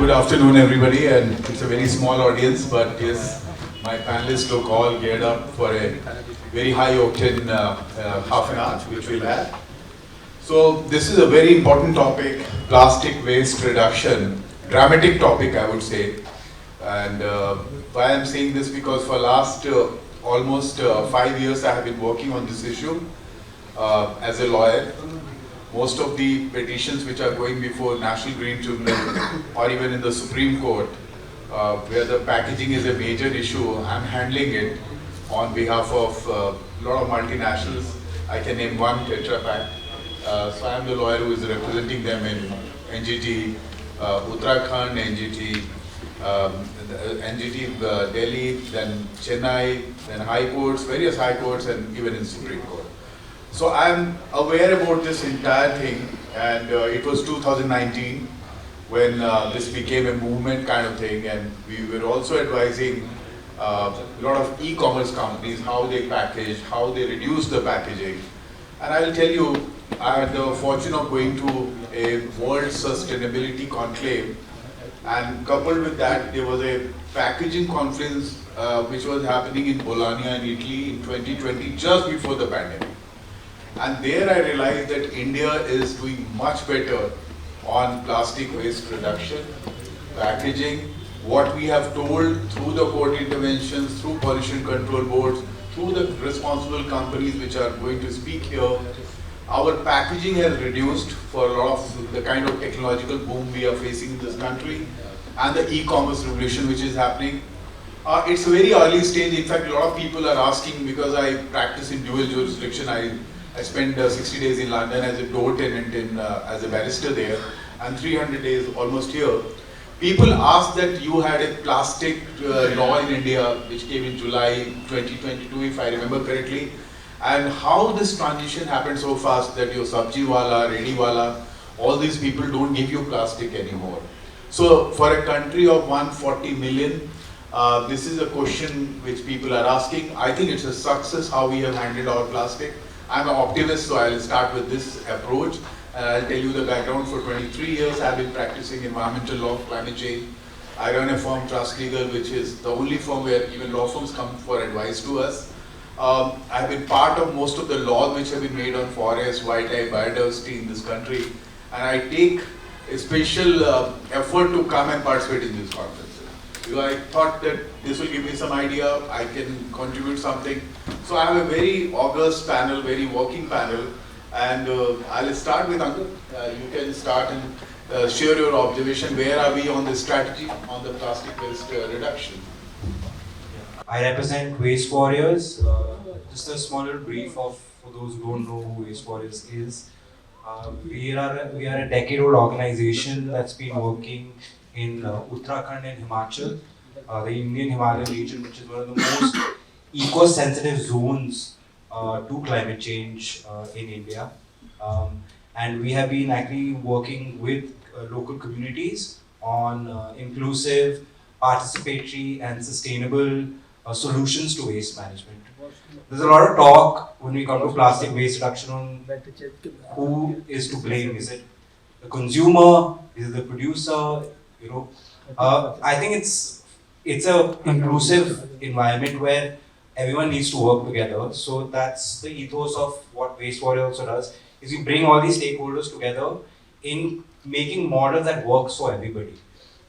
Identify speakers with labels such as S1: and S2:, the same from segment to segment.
S1: Good afternoon, everybody, and it's a very small audience, but yes, my panelists look all geared up for a very high-octane half an hour, which we'll have. So this is a very important topic, plastic waste reduction, dramatic topic, I would say. And why I'm saying this, because for last almost 5 years, I have been working on this issue as a lawyer. Most of the petitions which are going before National Green Tribunal or even in the Supreme Court, where the packaging is a major issue, I'm handling it on behalf of a lot of multinationals. I can name one, Tetra Pak. So I'm the lawyer who is representing them in NGT, Uttarakhand, NGT Delhi, then Chennai, then High Courts, various High Courts, and even in Supreme Court. So I'm aware about this entire thing, and it was 2019 when this became a movement kind of thing, and we were also advising a lot of e-commerce companies how they package, how they reduce the packaging. And I'll tell you, I had the fortune of going to a World Sustainability Conclave, and coupled with that, there was a packaging conference which was happening in Bologna in Italy in 2020, just before the pandemic. And there I realized that India is doing much better on plastic waste reduction, packaging. What we have told through the court interventions, through pollution control boards, through the responsible companies which are going to speak here, our packaging has reduced for a lot of the kind of technological boom we are facing in this country and the e-commerce revolution which is happening. It's a very early stage. In fact, a lot of people are asking, because I practice in dual jurisdiction, I spent 60 days in London as a door tenant as a barrister there, and 300 days almost here. People ask that you had a plastic law in India which came in July 2022, if I remember correctly, and how this transition happened so fast that your sabji wala, ready wala, all these people don't give you plastic anymore. So for a country of 140 million, this is a question which people are asking. I think it's a success how we have handled our plastic. I'm an optimist, so I'll start with this approach. I'll tell you the background. For 23 years, I've been practicing environmental law, climate change. I run a firm, Trust Legal, which is the only firm where even law firms come for advice to us. I've been part of most of the laws which have been made on forest, wildlife, biodiversity in this country. And I take a special effort to come and participate in this conference. Because I thought that this will give me some idea, I can contribute something. So I have a very august panel, very working panel, and I'll start with Angad. You can start and share your observation. Where are we on the strategy on the plastic waste reduction?
S2: I represent Waste Warriors. Just a small little brief for those who don't know who Waste Warriors is. We are a decade-old organization that's been working in Uttarakhand and Himachal, the Indian Himalayan region, which is one of the most eco-sensitive zones to climate change in India. And we have been actually working with local communities on inclusive, participatory and sustainable solutions to waste management. There's a lot of talk when we come to plastic waste reduction on who is to blame. Is it the consumer? Is it the producer? I think it's a inclusive environment where everyone needs to work together. So that's the ethos of what Waste Warrior also does, is we bring all these stakeholders together in making models that works for everybody.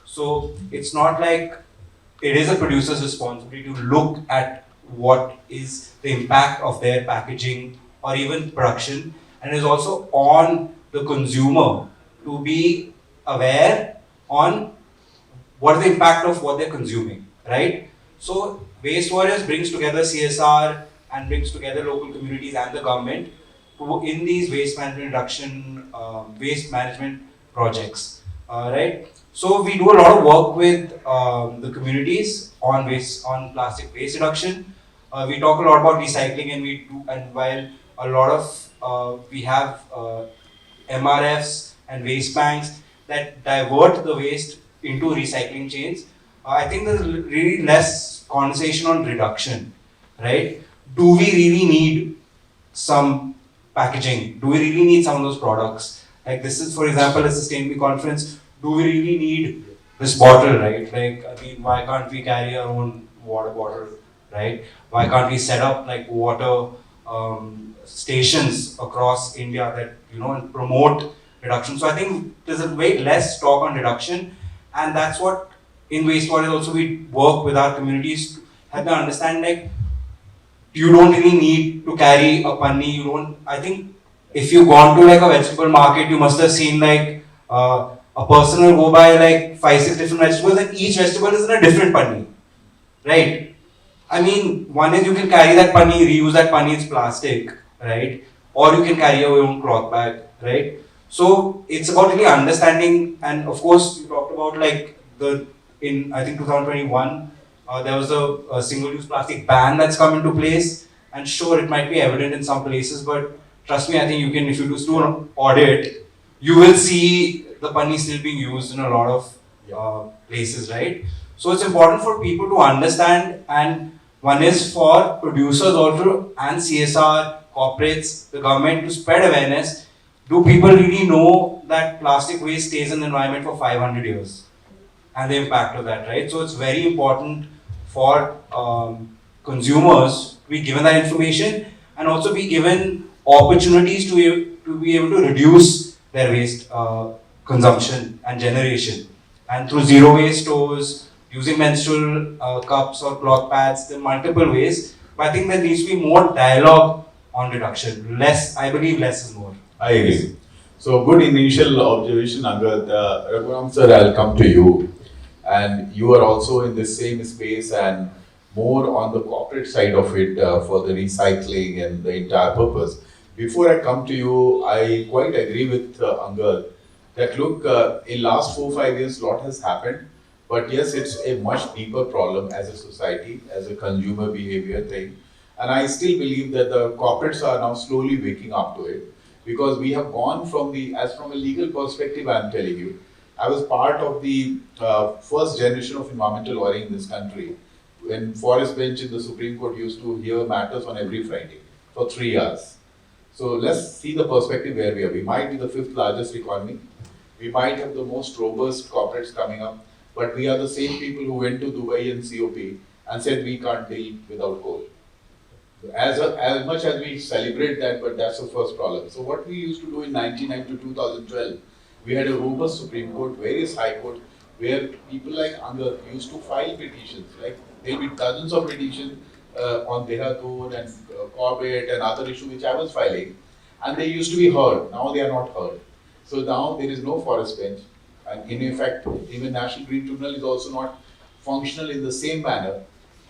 S2: So it's not like it is a producer's responsibility to look at what is the impact of their packaging or even production, and it is also on the consumer to be aware on what is the impact of what they're consuming, right? So Waste Warriors brings together CSR and brings together local communities and the government in these waste management reduction, waste management projects, right? So we do a lot of work with the communities on plastic waste reduction. We talk a lot about recycling, and while a lot of we have MRFs and waste banks that divert the waste into recycling chains, I think there's really less conversation on reduction, right? Do we really need some packaging? Do we really need some of those products? Like this is, for example, a sustainability conference. Do we really need this bottle, right? Like, I mean, why can't we carry our own water bottle, right? Why can't we set up like water stations across India that, you know, and promote reduction? So I think there's a way less talk on reduction, and that's what in wastewater also we work with our communities to help them understand, like, you don't really need to carry a panni. You don't. I think if you've gone to like a vegetable market, you must have seen like a person will go buy like 5, 6 different vegetables, and each vegetable is in a different panni, right? I mean, one is you can carry that panni, reuse that panni, it's plastic, right? Or you can carry your own cloth bag, right? So it's about really understanding, and of course, you talked about like in I think 2021, there was a single-use plastic ban that's come into place, and sure, it might be evident in some places, but trust me, I think you can, if you just do an audit, you will see the panni still being used in a lot of places, right? So it's important for people to understand, and one is for producers also and CSR, corporates, the government to spread awareness. Do people really know that plastic waste stays in the environment for 500 years and the impact of that, right? So it's very important for consumers to be given that information and also be given opportunities to be able to reduce their waste consumption and generation. And through zero waste stores, using menstrual cups or cloth pads, there are multiple ways. But I think there needs to be more dialogue on reduction. Less, I believe less is more.
S1: I agree. So good initial observation, Angad. Raghuram sir, I'll come to you. And you are also in the same space and more on the corporate side of it for the recycling and the entire purpose. Before I come to you, I quite agree with Angad that look, in last 4 5 years, lot has happened. But yes, it's a much deeper problem as a society, as a consumer behavior thing. And I still believe that the corporates are now slowly waking up to it because we have gone from as from a legal perspective, I'm telling you, I was part of the first generation of environmental lawyering in this country when Forest Bench in the Supreme Court used to hear matters on every Friday for 3 hours. So let's see the perspective where we are. We might be the fifth largest economy. We might have the most robust corporates coming up, but we are the same people who went to Dubai and COP and said we can't deal without coal. As much as we celebrate that, but that's the first problem. So what we used to do in 1999 to 2012, we had a robust Supreme Court, various High Court, where people like Angad used to file petitions. Like there'll be dozens of petitions on Dehradun and Corbett and other issues which I was filing, and they used to be heard. Now they are not heard. So now there is no forest bench, and in effect, even National Green Tribunal is also not functional in the same manner.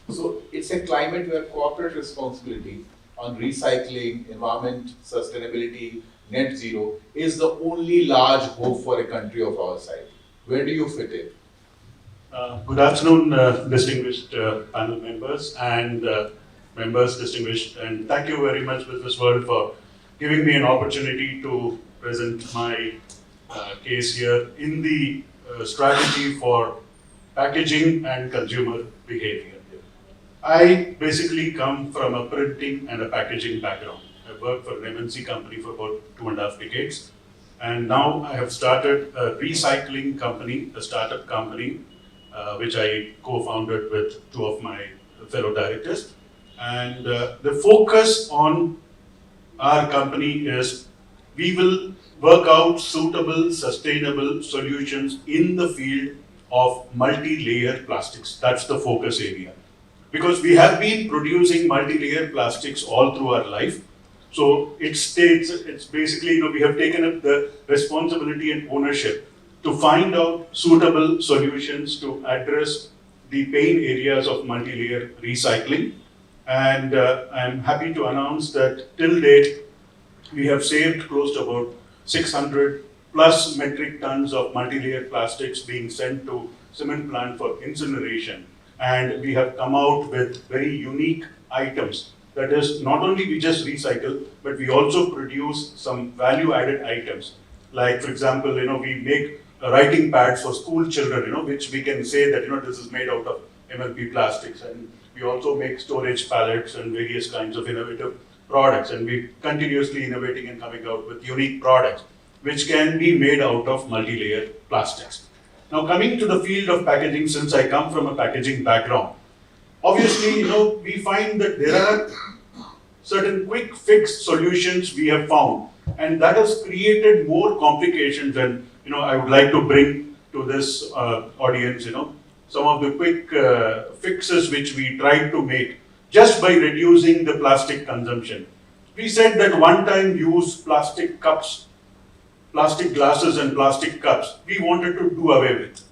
S1: So it's a climate where corporate responsibility on recycling, environment, sustainability, net zero is the only large hope for a country of our size. Where do you fit in?
S3: Good afternoon, distinguished panel members and members distinguished, and thank you very much, Business World, for giving me an opportunity to present my case here in the strategy for packaging and consumer behavior. I basically come from a printing and a packaging background. I worked for an MNC company for about 2.5 decades. And now I have started a recycling company, a startup company, which I co-founded with two of my fellow directors. And the focus on our company is we will work out suitable, sustainable solutions in the field of multi-layer plastics. That's the focus area. Because we have been producing multi-layer plastics all through our life. So it's basically, we have taken up the responsibility and ownership to find out suitable solutions to address the pain areas of multi-layer recycling. And I'm happy to announce that till date, we have saved close to about 600 plus metric tons of multi-layer plastics being sent to cement plant for incineration. And we have come out with very unique items. That is, not only we just recycle, but we also produce some value-added items. Like, for example, we make writing pads for school children, which we can say that, this is made out of MLP plastics. And we also make storage pallets and various kinds of innovative products. And we're continuously innovating and coming out with unique products, which can be made out of multi-layer plastics. Now coming to the field of packaging, since I come from a packaging background, obviously, we find that there are certain quick fix solutions we have found, and that has created more complications. And I would like to bring to this audience, some of the quick fixes which we tried to make just by reducing the plastic consumption. We said that one-time use plastic cups, plastic glasses and plastic cups, we wanted to do away with.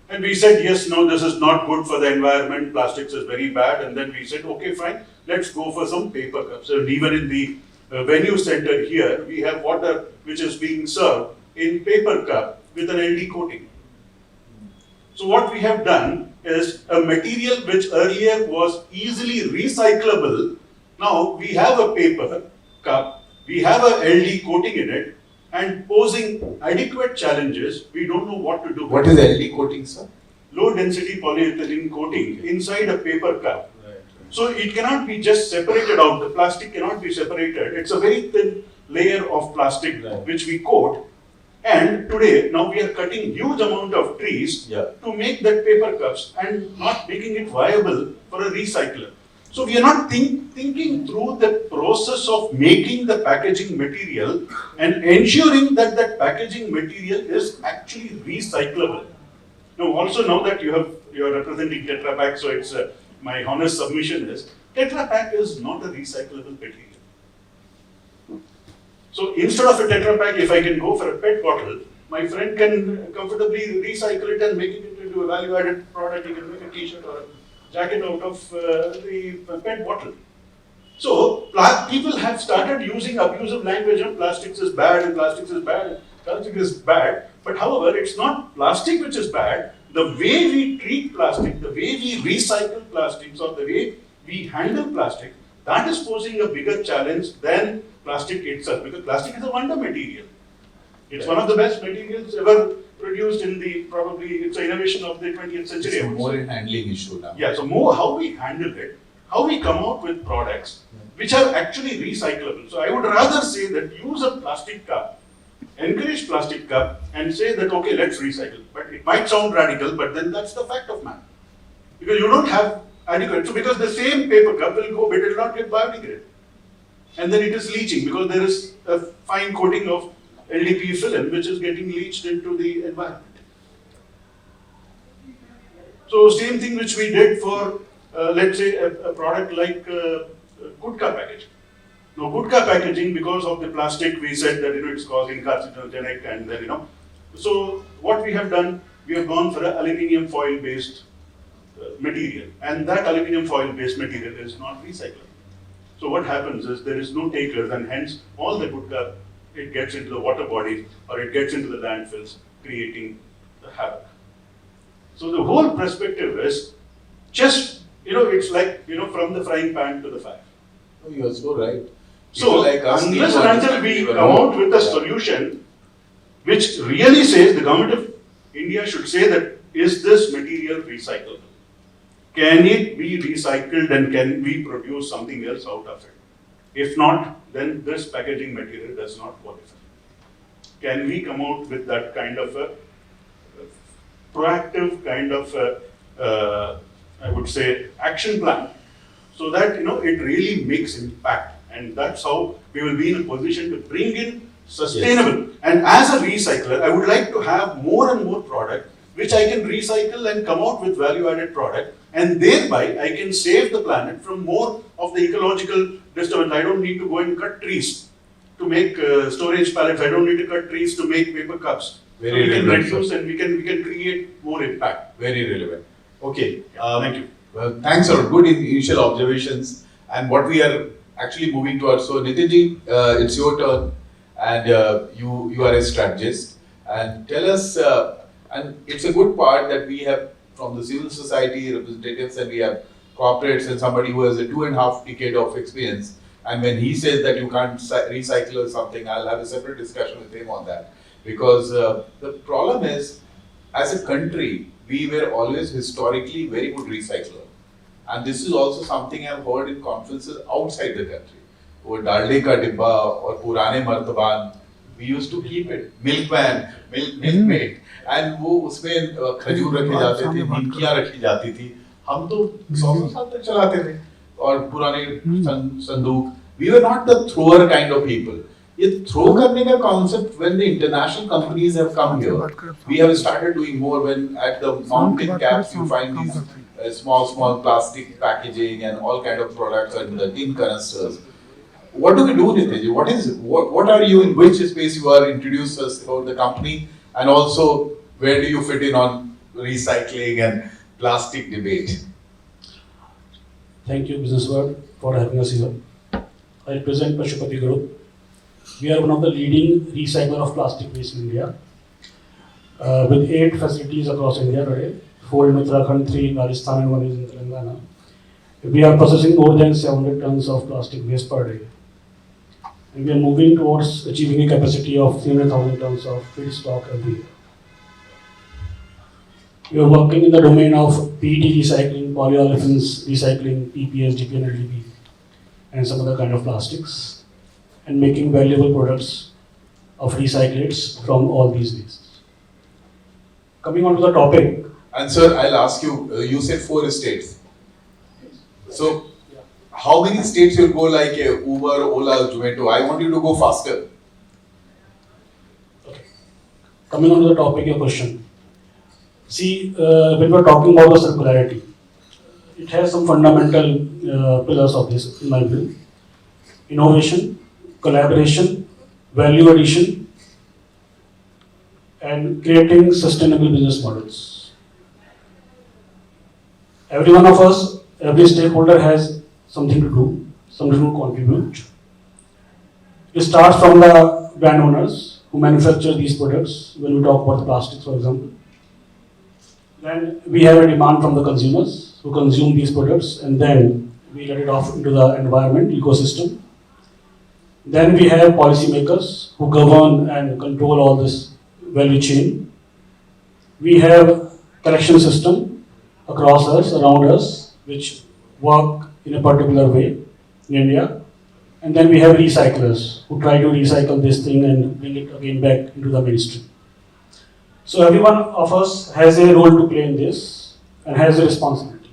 S3: And we said, yes, no, this is not good for the environment, plastics is very bad. And then we said, okay, fine, let's go for some paper cups. And even in the venue center here, we have water which is being served in paper cup with an LD coating. So what we have done is a material which earlier was easily recyclable. Now we have a paper cup, we have a LD coating in it, and posing adequate challenges, we don't know what to do.
S1: What is LD coating, sir?
S3: Low density polyethylene coating inside a paper cup.
S1: Right.
S3: So it cannot be just separated out, the plastic cannot be separated. It's a very thin layer of plastic which we coat. And today, now we are cutting huge amount of trees to make that paper cups and not making it viable for a recycler. So we are not thinking through the process of making the packaging material and ensuring that that packaging material is actually recyclable. Now that you are representing Tetra Pak, so it's my honest submission is Tetra Pak is not a recyclable material. So instead of a Tetra Pak, if I can go for a PET bottle, my friend can comfortably recycle it and make it into a value-added product. He can make a T-shirt or a jacket out of the PET bottle. So people have started using abusive language on plastics is bad and plastics is bad and plastic is bad. But however, it's not plastic which is bad. The way we treat plastic, the way we recycle plastics, or the way we handle plastic, that is posing a bigger challenge than plastic itself, because plastic is a wonder material. It's one of the best materials ever produced in it's an innovation of the 20th century.
S1: It's more in handling issue now.
S3: Yeah, so more how we handle it, how we come out with products which are actually recyclable. So I would rather say that use a plastic cup, encourage plastic cup and say that, okay, let's recycle. But it might sound radical, but then that's the fact of man. Because you don't have adequate, so because the same paper cup will go, but it will not get biodegraded. And then it is leaching because there is a fine coating of LDPE film which is getting leached into the environment. So same thing which we did for, let's say, a product like Gutka packaging. Now Gutka packaging, because of the plastic, we said that it's causing carcinogenic, and then so what we have done, we have gone for an aluminium foil based material, and that aluminium foil based material is not recyclable. So what happens is there is no takers, and hence all the Gutka, it gets into the water bodies or it gets into the landfills, creating the havoc. So the whole perspective is just, it's like, from the frying pan to the fire.
S1: Oh, you are so right.
S3: So unless and until we come out with a solution which really says, the government of India should say that, is this material recyclable? Can it be recycled and can we produce something else out of it? If not, then this packaging material does not qualify. Can we come out with that kind of a proactive kind of I would say, action plan, so that it really makes impact, and that's how we will be in a position to bring in sustainable. Yes. And as a recycler, I would like to have more and more product which I can recycle and come out with value-added product, and thereby I can save the planet from more of the ecological disturbance. I don't need to go and cut trees to make storage pallets. I don't need to cut trees to make paper cups.
S1: Very
S3: so we can
S1: relevant,
S3: reduce and we can create more impact.
S1: Very relevant. Okay.
S3: Thank you.
S1: Well, thanks for good initial observations. And what we are actually moving towards. So Nitinji, it's your turn, and you are a strategist. And tell us. And it's a good part that we have from the civil society representatives, and we have corporates and somebody who has a 2.5 decade of experience. And when he says that you can't recycle or something, I'll have a separate discussion with him on that. Because the problem is, as a country, we were always historically very good recycler. And this is also something I've heard in conferences outside the country. Or dalde ka dibba or purane martaban, we used to keep it. Milkman, milkmaid. And वो उसमें खजूर रखे जाते थे, नीमकियां रखी जाती थी. हम तो 100 साल तक चलाते थे और पुराने संदूक. We were not the thrower kind of people. ये throw करने का concept when the international companies have come here, we have started doing more. When at the mountain caps you find these small plastic packaging and all kind of products and in canisters. What do we do, Nitin? What are you, in which space you are? Introduce us about the company, and also where do you fit in on recycling and plastic debate?
S4: Thank you, Business World, for having us here. I represent Pashupati Group. We are one of the leading recycler of plastic waste in India, with 8 facilities across India today, 4 in Uttarakhand, 3 in Rajasthan, and 1 is in Telangana. We are processing more than 700 tons of plastic waste per day. And we are moving towards achieving a capacity of 300,000 tons of feedstock every year. We are working in the domain of PET recycling, polyolefins recycling, PP, SDP, and LDP, and some other kind of plastics, and making valuable products of recyclates from all these wastes. Coming on to the topic.
S1: And sir, I'll ask you, you said 4 states. So, how many states will go like Uber, Ola, Zomato? I want you to go faster.
S4: Okay. Coming on to the topic, your question. See, when we're talking about the circularity, it has some fundamental pillars of this, in my view. Innovation, collaboration, value addition, and creating sustainable business models. Every one of us, every stakeholder has something to do, something to contribute. It starts from the brand owners who manufacture these products, when we talk about the plastics, for example. Then we have a demand from the consumers who consume these products, and then we let it off into the environment, ecosystem. Then we have policymakers who govern and control all this value chain. We have collection system across us, around us, which work in a particular way in India. And then we have recyclers who try to recycle this thing and bring it again back into the mainstream. So every one of us has a role to play in this and has a responsibility.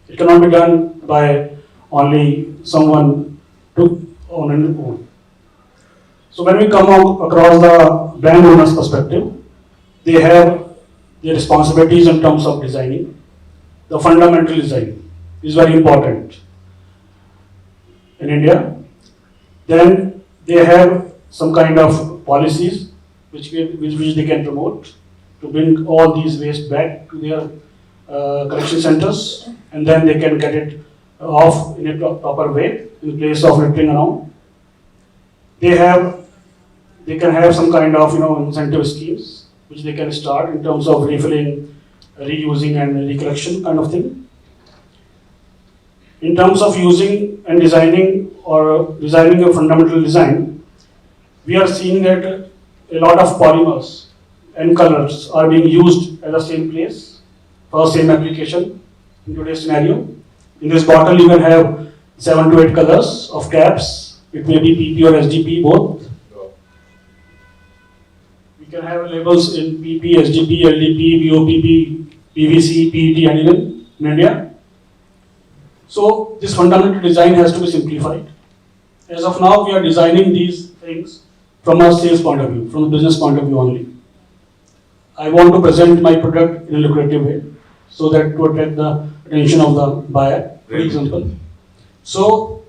S4: It cannot be done by only someone on an own. So when we come across the brand owner's perspective, they have their responsibilities in terms of designing. The fundamental design is very important in India. Then they have some kind of policies which they can promote to bring all these waste back to their collection centers, and then they can get it off in a proper way in place of littering around. They can have some kind of incentive schemes which they can start in terms of refilling, reusing, and recollection kind of thing. In terms of using and designing or designing a fundamental design, we are seeing that a lot of polymers and colors are being used at the same place for the same application in today's scenario. In this bottle, you can have 7 to 8 colors of caps. It may be PP or SGP, both. We can have labels in PP, SGP, LDP, BOPP, PVC, PET, and even in India. So this fundamental design has to be simplified. As of now, we are designing these things from a sales point of view, from a business point of view only. I want to present my product in a lucrative way, so that to attract the attention of the buyer, for example. So,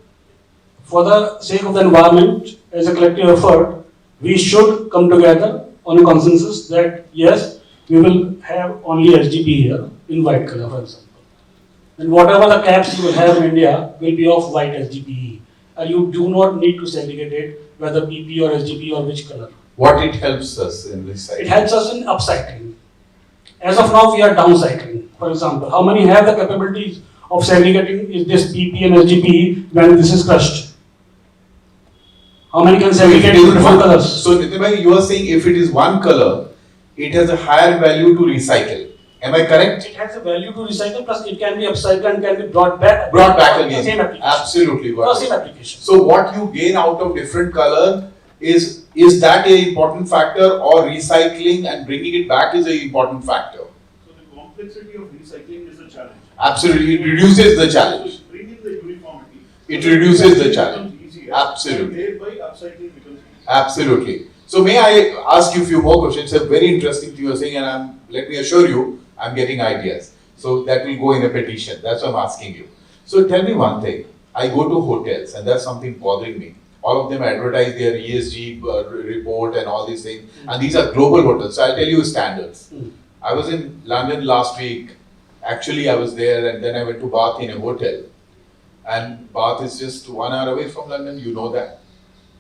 S4: for the sake of the environment, as a collective effort, we should come together on a consensus that yes, we will have only SGP here in white color, for example. And whatever the caps you will have in India will be of white SGPE. And you do not need to segregate it whether PP or SGP or which color.
S1: What it helps us in recycling? It
S4: helps us in upcycling. As of now, we are downcycling. For example, how many have the capabilities of segregating is this PP and SGPE when this is crushed? How many can segregate into different colors?
S1: So, Nitin, you are saying if it is one color, it has a higher value to recycle. Am I correct?
S4: It has a value to recycle, plus it can be upcycled and can be brought back.
S1: Again.
S4: Same application.
S1: Absolutely.
S4: For same application.
S1: So what you gain out of different color is Is that an important factor, or recycling and bringing it back is an important factor?
S3: So the complexity of recycling is a challenge.
S1: Absolutely, it reduces the challenge.
S3: So bringing the uniformity.
S1: It reduces the challenge.
S3: Easier,
S1: Absolutely.
S3: and thereby upcycling becomes easier.
S1: Absolutely. So may I ask you a few more questions? It's very interesting to you saying, and let me assure you, I'm getting ideas. So that will go in a petition. That's what I'm asking you. So tell me one thing. I go to hotels, and that's something bothering me. All of them advertise their ESG report and all these things, and these are global hotels. So I'll tell you standards. I was in London last week. Actually, I was there, and then I went to Bath in a hotel. And Bath is just 1 hour away from London. You know that.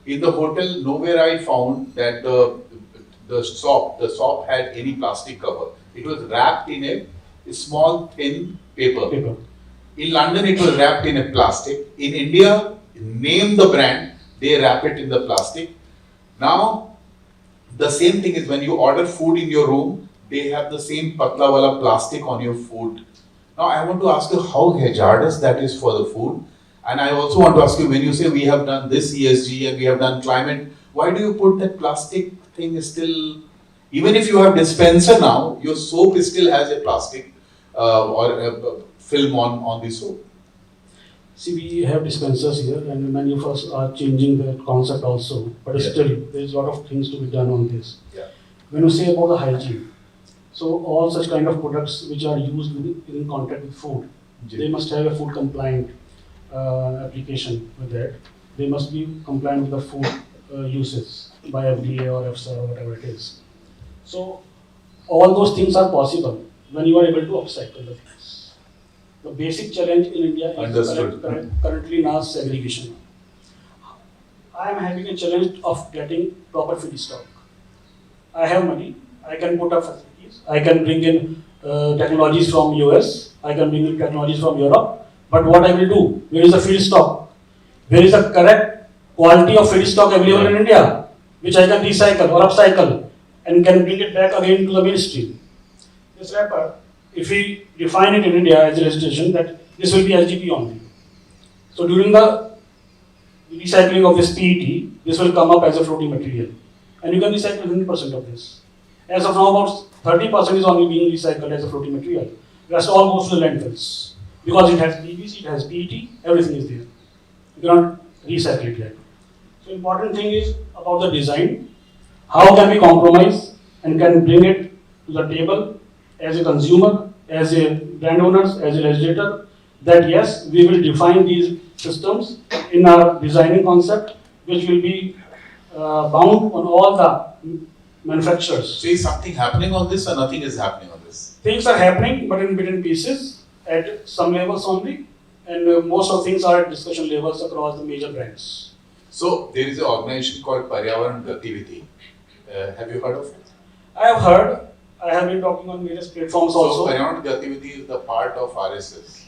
S1: In the hotel, nowhere I found that the soap had any plastic cover. It was wrapped in a small thin paper. In London, it was wrapped in a plastic. In India, name the brand, they wrap it in the plastic. Now, the same thing is when you order food in your room, they have the same patla wala plastic on your food. Now, I want to ask you how hazardous that is for the food. And I also want to ask you, when you say we have done this ESG and we have done climate, why do you put that plastic thing still, even if you have dispenser now, your soap still has a plastic or a film on the soap?
S4: See, we have dispensers here, and many of us are changing the concept also. But still, there is a lot of things to be done on this.
S1: Yeah.
S4: When you say about the hygiene, so all such kind of products which are used in contact with food, they must have a food compliant application with that. They must be compliant with the food uses by FDA or EFSA or whatever it is. So all those things are possible when you are able to upcycle the things. The basic challenge in India is currently now segregation. I am having a challenge of getting proper feedstock. I have money, I can put up facilities, I can bring in technologies from US, I can bring in technologies from Europe, but what I will do, where is the feedstock? Where is the correct quality of feedstock available in India, which I can recycle or upcycle and can bring it back again to the mainstream? This wrapper, if we define it in India as a registration, that this will be LGP only. So during the recycling of this PET, this will come up as a floating material. And you can recycle 100% of this. As of now, about 30% is only being recycled as a floating material. The rest all goes to the landfills. Because it has PVC, it has PET, everything is there. You cannot recycle it yet. So important thing is about the design. How can we compromise and can bring it to the table as a consumer, as a brand owners, as a legislator, that yes, we will define these systems in our designing concept, which will be bound on all the manufacturers.
S1: So is something happening on this or nothing is happening on this?
S4: Things are happening, but in bitten pieces, at some levels only, and most of things are at discussion levels across the major brands.
S1: So there is an organization called Paryavaran Gativiti. Have you heard of it?
S4: I have heard. I have been talking on various platforms also.
S1: So Paryavaran Gativiti is the part of RSS,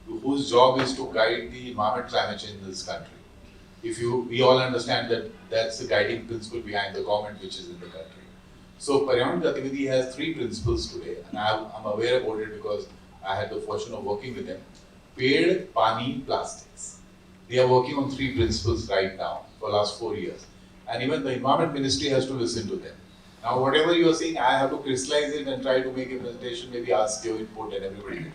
S1: whose job is to guide the environment climate change in this country. We all understand that that's the guiding principle behind the government which is in the country. So Paryavaran Gativiti has 3 principles today, and I'm aware about it because I had the fortune of working with them. Ped, Pani, Plastics. They are working on 3 principles right now for the last 4 years. And even the Environment Ministry has to listen to them. Now whatever you are saying, I have to crystallize it and try to make a presentation, maybe ask your input and everybody.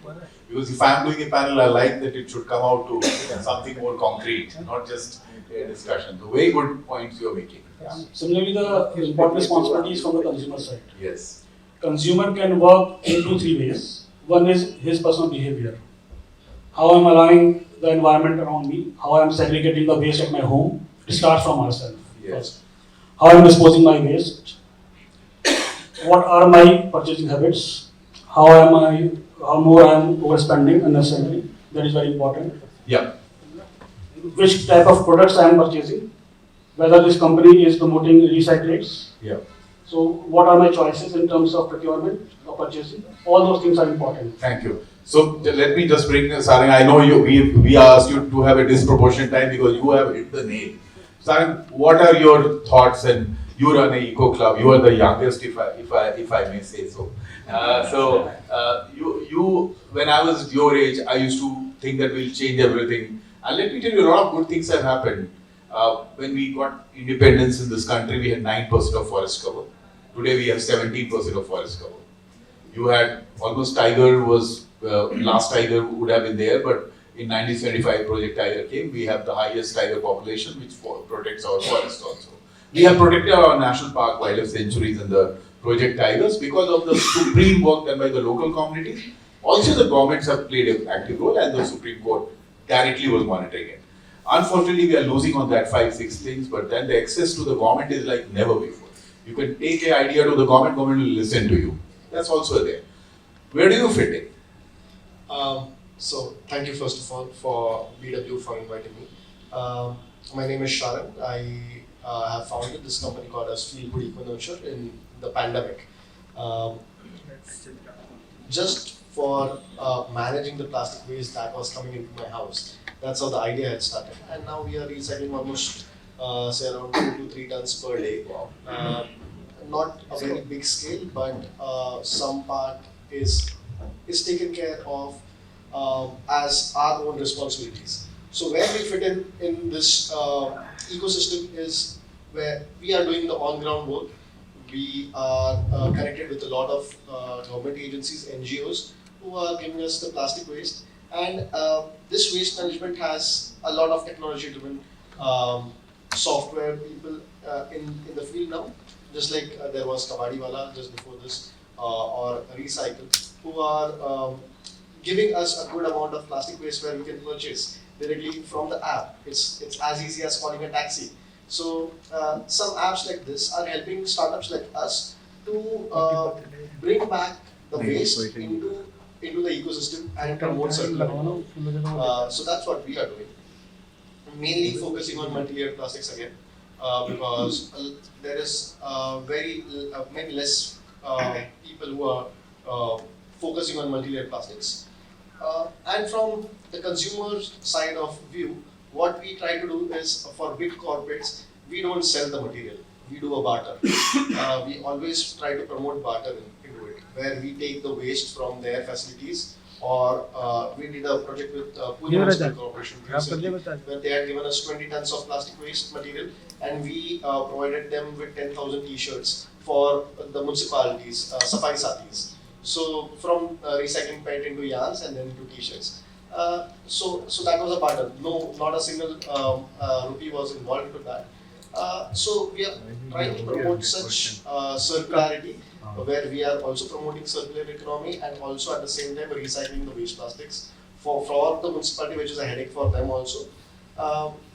S1: Because if I am doing a panel, I like that it should come out to something more concrete, not just a discussion. So very good points you are making. Yeah.
S4: Similarly, the important responsibility is from the consumer side.
S1: Yes.
S4: Consumer can work in 2-3 ways. One is his personal behavior. How I'm allowing the environment around me, how I'm segregating the waste at my home. It starts from ourselves.
S1: Yes.
S4: How I'm disposing my waste. What are my purchasing habits? How more I'm overspending unnecessarily. That is very important.
S1: Yeah.
S4: Which type of products I am purchasing. Whether this company is promoting recyclates.
S1: Yeah.
S4: So what are my choices in terms of procurement or purchasing? All those things are important.
S1: Thank you. So let me just bring Sharang. I know we asked you to have a disproportionate time because you have hit the nail. Sharang, what are your thoughts? And you run an eco club. You are the youngest, if I may say so. You when I was your age, I used to think that we'll change everything. And let me tell you, a lot of good things have happened. When we got independence in this country, we had 9% of forest cover. Today we have 17% of forest cover. You had almost Tiger was, last Tiger would have been there, but in 1975 Project Tiger came, we have the highest tiger population which protects our forest also. We have protected our national park wildlife sanctuaries in the Project Tigers because of the supreme work done by the local communities. Also the governments have played an active role and the Supreme Court directly was monitoring it. Unfortunately, we are losing on that 5-6 things, but then the access to the government is like never before. You can take an idea to the government will listen to you. That's also there. Where do you fit in?
S5: So thank you first of all for BW for inviting me. My name is Sharang. I have founded this company called as FeelGood EcoNurture in the pandemic. Just for managing the plastic waste that was coming into my house. That's how the idea had started. And now we are recycling almost say around 2 to 3 tons per day. Not a very big scale, but some part is taken care of as our own responsibilities. So where we fit in this ecosystem is where we are doing the on-ground work. We are connected with a lot of government agencies, NGOs, who are giving us the plastic waste. And this waste management has a lot of technology-driven software people in the field now. Just like there was Kabadiwala just before this, or Recycle, who are giving us a good amount of plastic waste where we can purchase directly from the app. It's as easy as calling a taxi. So some apps like this are helping startups like us to bring back the waste into the ecosystem and promote circularity. So that's what we are doing. Mainly focusing on multi-layer plastics again, because there is many less people who are focusing on multi-layer plastics. And from the consumer side of view, what we try to do is, for big corporates, we don't sell the material, we do a barter. We always try to promote barter into it, where we take the waste from their facilities, or we did a project with Pune Municipal Corporation recently, where they had given us 20 tons of plastic waste material, and we provided them with 10,000 t-shirts for the municipalities, Safai Sathis. So from recycling PET into yarns and then into t-shirts. So that was a barter. No, not a single rupee was involved into that. So we are trying to promote such circularity, where we are also promoting circular economy and also at the same time recycling the waste plastics for the municipality, which is a headache for them also.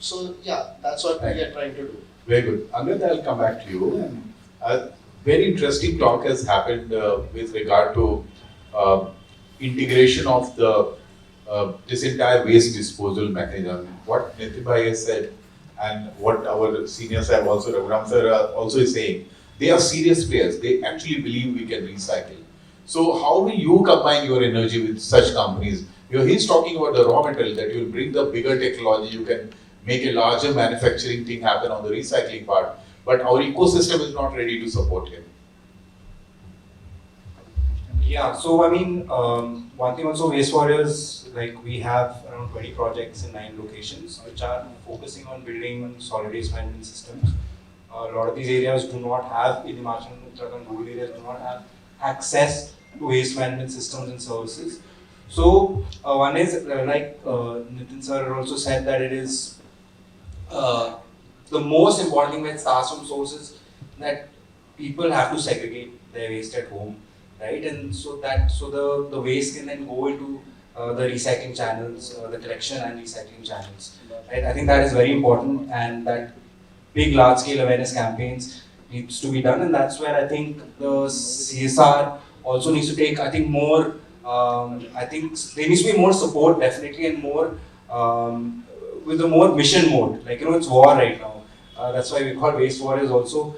S5: So yeah, that's what we are trying to do.
S1: Very good. Angad, I'll come back to you. And a very interesting talk has happened with regard to integration of the this entire waste disposal mechanism. What Nitin bhai has said and what our seniors have also, Raghuram sir also is saying, they are serious players. They actually believe we can recycle. So how will you combine your energy with such companies? He's talking about the raw material, that you will bring the bigger technology, you can make a larger manufacturing thing happen on the recycling part, but our ecosystem is not ready to support him.
S2: Yeah, so I mean, one thing also, Waste Warriors, like we have around 20 projects in 9 locations, which are focusing on building solid waste management systems. A lot of these areas do not have, in Himachal and Uttarakhand, rural areas do not have access to waste management systems and services. So one is, like Nitin sir also said, that it is the most important thing when it starts from sources, that people have to segregate their waste at home, right? And so the waste can then go into the recycling channels, the collection and recycling channels, right? I think that is very important, and that big large scale awareness campaigns needs to be done, and that's where I think the CSR also needs to take, I think, more, I think there needs to be more support definitely, and more with a more mission mode, like it's war right now, that's why we call Waste Warriors also,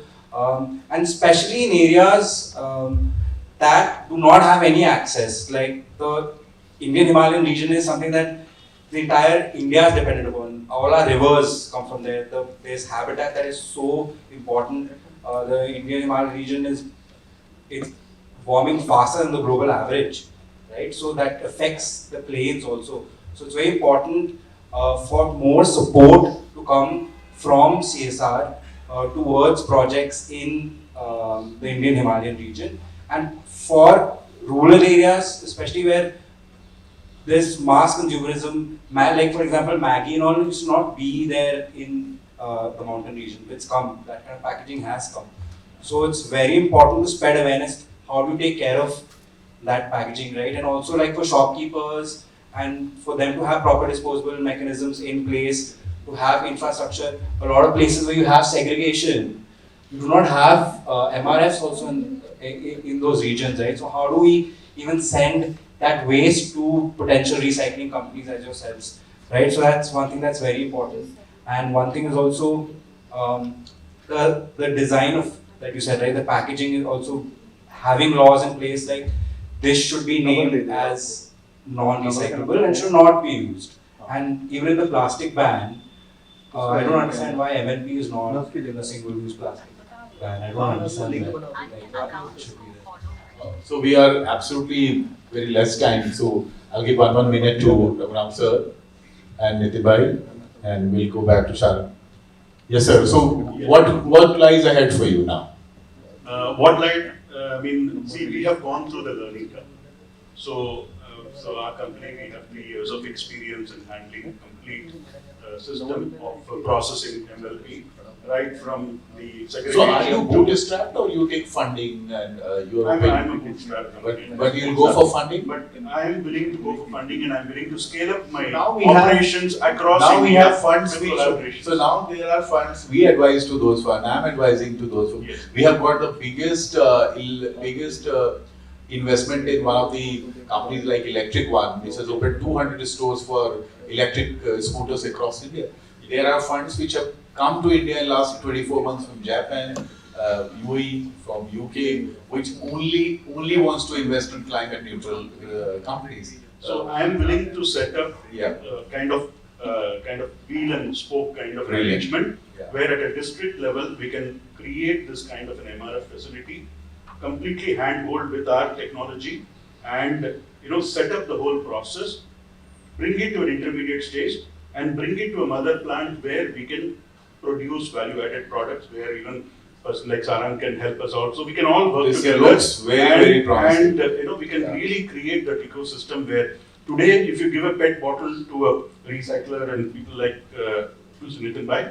S2: and especially in areas that do not have any access, like the Indian Himalayan region is something that the entire India is dependent upon. All our rivers come from there. There's habitat that is so important. The Indian Himalayan region it's warming faster than the global average, right? So that affects the plains also. So it's very important for more support to come from CSR towards projects in the Indian Himalayan region, and for rural areas, especially where there's mass consumerism, like for example Maggie and all used to not be there in the mountain region. It's come, that kind of packaging has come. So it's very important to spread awareness, how do you take care of that packaging, right? And also like for shopkeepers and for them to have proper disposable mechanisms in place, to have infrastructure. A lot of places where you have segregation, you do not have MRFs also in those regions, right? So how do we even send that waste to potential recycling companies as yourselves, right? So that's one thing that's very important. And one thing is also the design of, like you said, right, the packaging is also having laws in place, like this should be named as non-recyclable and should not be used. And even in the plastic ban, I don't understand why MLP is not in a single-use plastic ban. I don't understand that. Like, what should be there?
S1: So we are absolutely very less time, so I'll give one minute to Raghuram sir and Nitin bhai, and we'll go back to Sharang. Yes sir, so what lies ahead for you now?
S3: See, we have gone through the learning curve. So our company, we have 3 years of experience in handling a complete system of processing MLP, right from the segregation.
S1: So are you bootstrapped or you take funding and you're
S3: I'm
S1: open?
S3: a bootstrap company.
S1: But you'll go for funding?
S3: But I am willing to go for funding, and I'm willing to scale up my
S1: Now we have-
S3: operations across
S1: Now we
S3: India
S1: have funds
S3: with
S1: which,
S3: collaborations.
S1: so now there are funds, we advise to those funds, I'm advising to those funds.
S3: Yes.
S1: We have got the biggest investment in one of the companies like Electric One, which has opened 200 stores for electric scooters across India. There are funds which have come to India in last 24 months from Japan, UAE, from UK, which only wants to invest in climate neutral companies.
S3: So I am willing to set up
S1: Yeah.
S3: kind of wheel and spoke kind of
S1: Brilliant.
S3: arrangement,
S1: Yeah.
S3: where at a district level we can create this kind of an MRF facility, completely handhold with our technology, and set up the whole process, bring it to an intermediate stage, and bring it to a mother plant where we can produce value-added products, where even person like Sharang can help us out. So we can all work
S1: This
S3: together.
S1: looks very promising.
S3: And we can
S1: Yeah.
S3: really create that ecosystem where today, if you give a PET bottle to a recycler and people like Nitin bhai,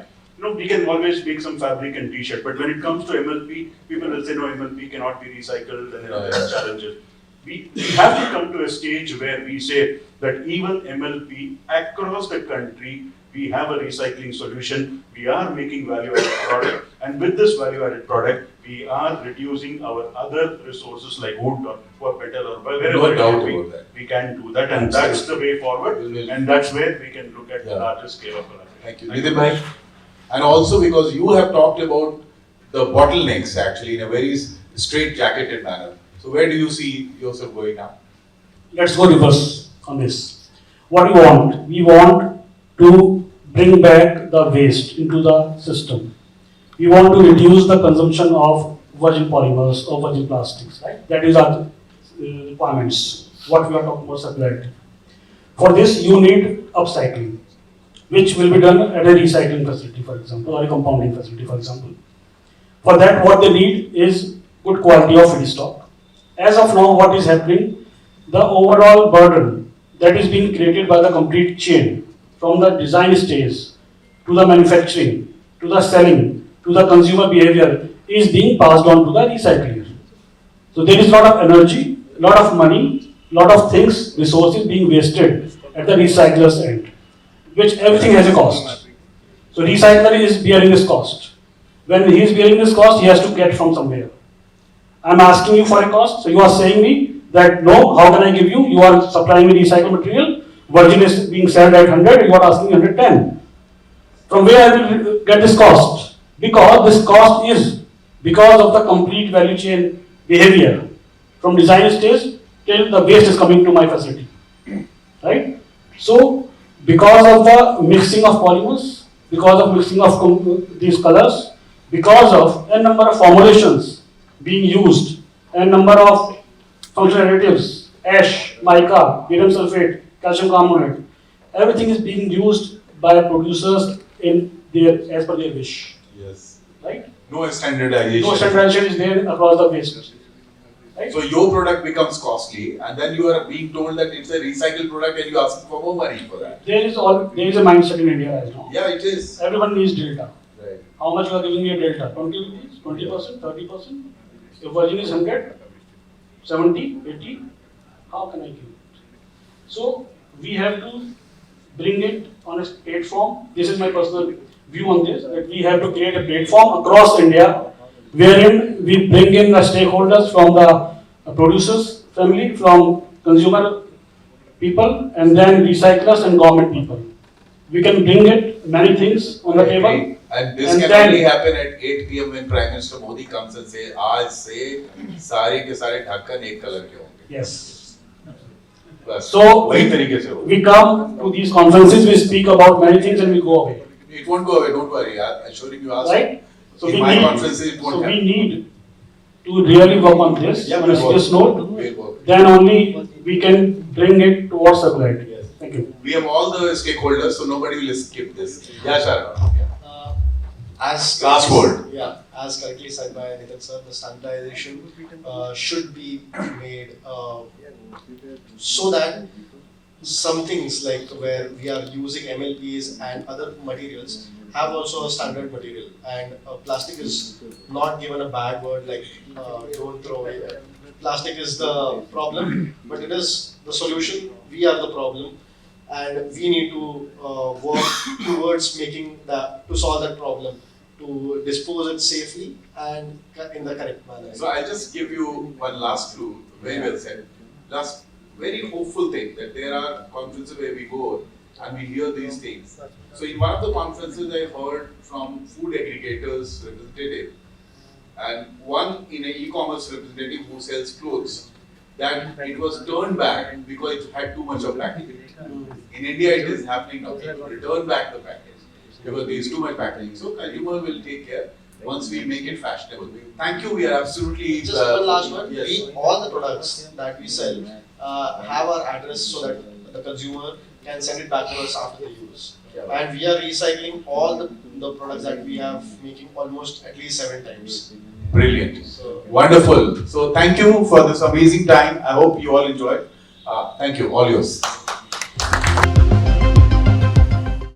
S3: we can always make some fabric and t-shirt. But when it comes to MLP, people will say no, MLP cannot be recycled, and there are challenges. We have to come to a stage where we say that even MLP across the country, we have a recycling solution, we are making value-added product, and with this value-added product, we are reducing our other resources like wood or metal or wherever
S1: No doubt
S3: it may be.
S1: about that.
S3: We can do that, and that's the way forward,
S1: We will-
S3: and that's where we can look at the
S1: Yeah.
S3: larger scale of collaboration.
S1: Thank you. Nitin bhai, and also because you have talked about the bottlenecks actually in a very straight jacketed manner. So where do you see yourself going now?
S4: Let's go reverse on this. What we want? We want to bring back the waste into the system. We want to reduce the consumption of virgin polymers or virgin plastics, right? That is our requirements, what we are talking about circularity. For this, you need upcycling, which will be done at a recycling facility, for example, or a compounding facility, for example. For that, what they need is good quality of feedstock. As of now, what is happening, the overall burden that is being created by the complete chain, from the design stage to the manufacturing, to the selling, to the consumer behavior, is being passed on to the recycler. So there is a lot of energy, a lot of money, a lot of things, resources being wasted at the recycler's end, which everything has a cost. So recycler is bearing this cost. When he is bearing this cost, he has to get from somewhere. I am asking you for a cost, so you are saying me that no, how can I give you? You are supplying me recycled material, virgin is being sold at 100, you are asking 110. From where I will get this cost? Because this cost is because of the complete value chain behavior. From design stage till the waste is coming to my facility. Right? So, because of the mixing of polymers, because of mixing of these colors, because of a number of formulations being used, a number of functional additives, ash, mica, barium sulfate, calcium carbonate, everything is being used by producers in as per their wish,
S1: Yes.
S4: right?
S1: No standardization.
S4: No standardization is there across the waste. Right?
S1: So your product becomes costly, and then you are being told that it's a recycled product, and you ask for more money for that.
S4: There is a mindset in India right now.
S1: Yeah, it is.
S4: Everyone needs delta.
S1: Right.
S4: How much you are giving me a delta? 20 rupees, 20%, 30%? If virgin is 100, 70, 80, how can I give it? So we have to bring it on a platform. This is my personal view on this, that we have to create a platform across India wherein we bring in the stakeholders from the producers family, from consumer people, and then recyclers and government people. We can bring it many things on the table.
S1: And this
S4: And
S1: can
S4: then-
S1: only happen at 8 p.m. when Prime Minister Modi comes and say, "आज से सारे के सारे ढक्कन एक colour के होंगे."
S4: Yes.
S1: बस
S4: So
S1: वही तरीके से होगा.
S4: we come to these conferences, we speak about many things, and we go away.
S1: It won't go away. Don't worry. I'm assuring you. Ask.
S4: Right? So
S1: In
S4: we
S1: my
S4: need,
S1: conferences, it won't
S4: so we
S1: happen.
S4: need to really work on this,
S1: Yeah,
S4: on a
S1: we'll work.
S4: serious note.
S1: We'll work.
S4: Then only we can bring it towards circularity.
S1: Yes.
S4: Thank you.
S1: We have all the stakeholders, so nobody will skip this. Yeah, Sharang.
S5: As
S1: Last word.
S5: Yeah, as correctly said by Nitin sir, the standardization should be made so that some things like where we are using MLPs and other materials have also a standard material, and plastic is not given a bad word like don't throw away. Plastic is the problem, but it is the solution. We are the problem, and we need to work towards making that, to solve that problem, to dispose it safely and in the correct manner.
S1: So I'll just give you one last clue. Very well said. Just very hopeful thing that there are conferences where we go and we hear these things. So in one of the conferences I heard from food aggregators representative and one in an e-commerce representative who sells clothes, that it was turned back because it had too much of packaging. In India it is happening now. People return back the package because there is too much packaging. So consumer will take care once we make it fashionable. Thank you. We are absolutely.
S5: Just one last one.
S1: Yes.
S5: We, all the products that we sell have our address so that the consumer can send it back to us after the use. And we are recycling all the products that we have, making almost at least 7 times.
S1: Brilliant.
S5: So,
S1: Wonderful. So thank you for this amazing time. I hope you all enjoyed. Thank you. All yours.